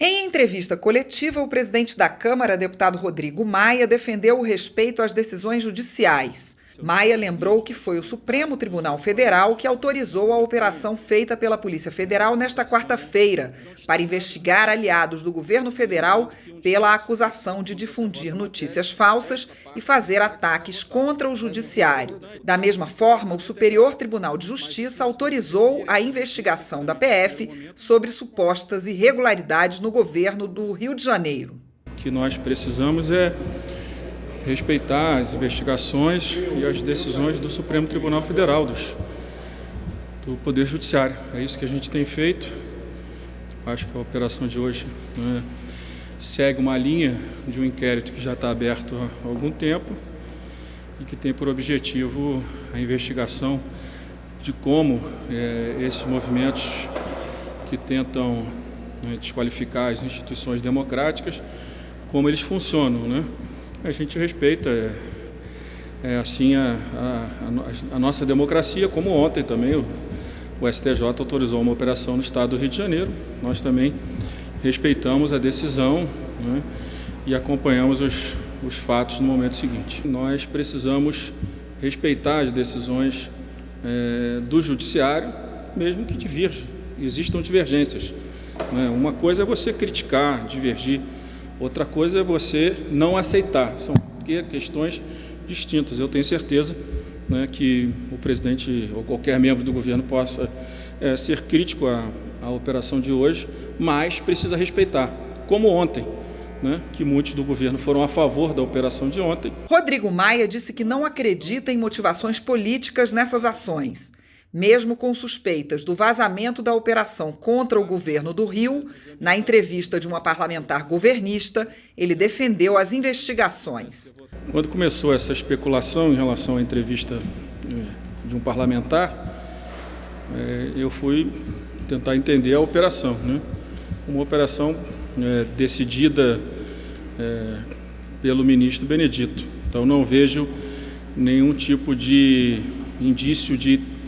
Em entrevista coletiva, o presidente da Câmara, deputado Rodrigo Maia, defendeu o respeito às decisões judiciais. Maia lembrou que foi o Supremo Tribunal Federal que autorizou a operação feita pela Polícia Federal nesta quarta-feira para investigar aliados do governo federal pela acusação de difundir notícias falsas e fazer ataques contra o judiciário. Da mesma forma, o Superior Tribunal de Justiça autorizou a investigação da PF sobre supostas irregularidades no governo do Rio de Janeiro. O que nós precisamos é respeitar as investigações e as decisões do Supremo Tribunal Federal, do Poder Judiciário. É isso que a gente tem feito. Acho que a operação de hoje segue uma linha de um inquérito que já está aberto há algum tempo e que tem por objetivo a investigação de como esses movimentos que tentam desqualificar as instituições democráticas, como eles funcionam, né? A gente respeita assim a nossa democracia, como ontem também o STJ autorizou uma operação no estado do Rio de Janeiro. Nós também respeitamos a decisão, né, e acompanhamos os fatos no momento seguinte. Nós precisamos respeitar as decisões do judiciário, mesmo que existam divergências, né? Uma coisa é você criticar, divergir. Outra coisa é você não aceitar, são questões distintas. Eu tenho certeza, né, que o presidente ou qualquer membro do governo possa ser crítico à operação de hoje, mas precisa respeitar, como ontem, né, que muitos do governo foram a favor da operação de ontem. Rodrigo Maia disse que não acredita em motivações políticas nessas ações. Mesmo com suspeitas do vazamento da operação contra o governo do Rio, na entrevista de uma parlamentar governista, ele defendeu as investigações. Quando começou essa especulação em relação à entrevista de um parlamentar, eu fui tentar entender a operação, né? Uma operação decidida pelo ministro Benedito. Então não vejo nenhum tipo de indício de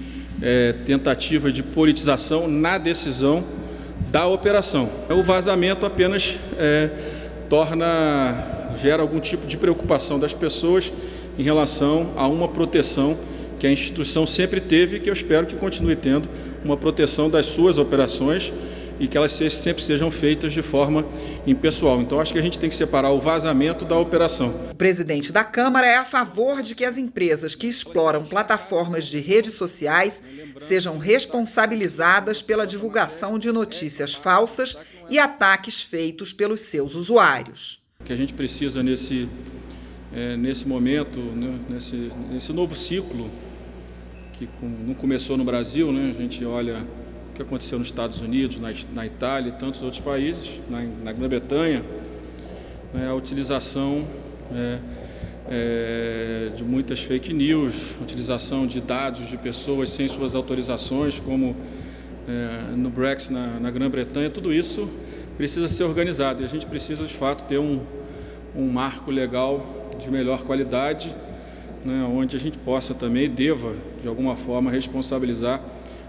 tentativa de politização na decisão da operação. O vazamento apenas gera algum tipo de preocupação das pessoas em relação a uma proteção que a instituição sempre teve e que eu espero que continue tendo, uma proteção das suas operações e que elas sempre sejam feitas de forma impessoal. Então, acho que a gente tem que separar o vazamento da operação. O presidente da Câmara é a favor de que as empresas que exploram plataformas de redes sociais sejam responsabilizadas pela divulgação de notícias falsas e ataques feitos pelos seus usuários. O que a gente precisa nesse momento, né, nesse novo ciclo, que não começou no Brasil, né? A gente olha o que aconteceu nos Estados Unidos, na Itália e tantos outros países, na Grã-Bretanha, a utilização de muitas fake news, utilização de dados de pessoas sem suas autorizações, como no Brexit na Grã-Bretanha. Tudo isso precisa ser organizado e a gente precisa, de fato, ter um marco legal de melhor qualidade, né, onde a gente possa também, deva, de alguma forma, responsabilizar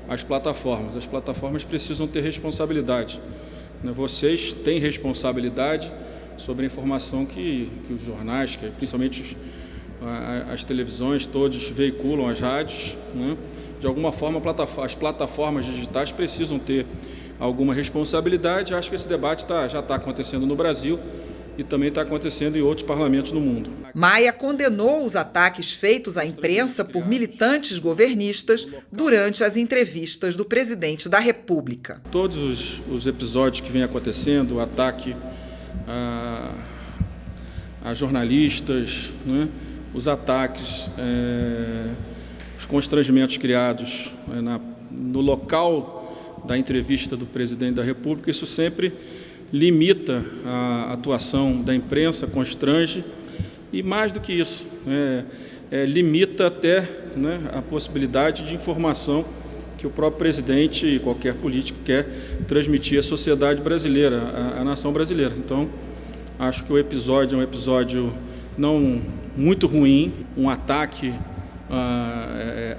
as plataformas. As plataformas precisam ter responsabilidade, né? Vocês têm responsabilidade sobre a informação que os jornais, principalmente as televisões, todos veiculam, as rádios, né? De alguma forma, as plataformas digitais precisam ter alguma responsabilidade. Acho que esse debate já está acontecendo no Brasil e também está acontecendo em outros parlamentos no mundo. Maia condenou os ataques feitos à imprensa por militantes governistas durante as entrevistas do presidente da República. Todos os episódios que vêm acontecendo, o ataque a jornalistas, né, os ataques, os constrangimentos criados no local da entrevista do presidente da República, isso sempre limita a atuação da imprensa, constrange e, mais do que isso, limita até, né, a possibilidade de informação que o próprio presidente e qualquer político quer transmitir à sociedade brasileira, à nação brasileira. Então, acho que o episódio é um episódio não muito ruim, um ataque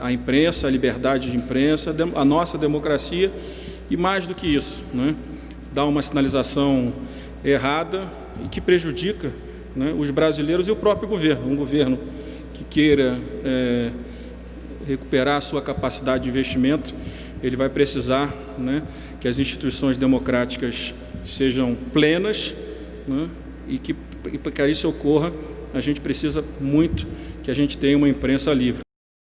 à imprensa, à liberdade de imprensa, à nossa democracia e, mais do que isso, né, dá uma sinalização errada e que prejudica, né, os brasileiros e o próprio governo. Um governo que queira recuperar a sua capacidade de investimento, ele vai precisar, né, que as instituições democráticas sejam plenas, né, e para que isso ocorra, a gente precisa muito que a gente tenha uma imprensa livre.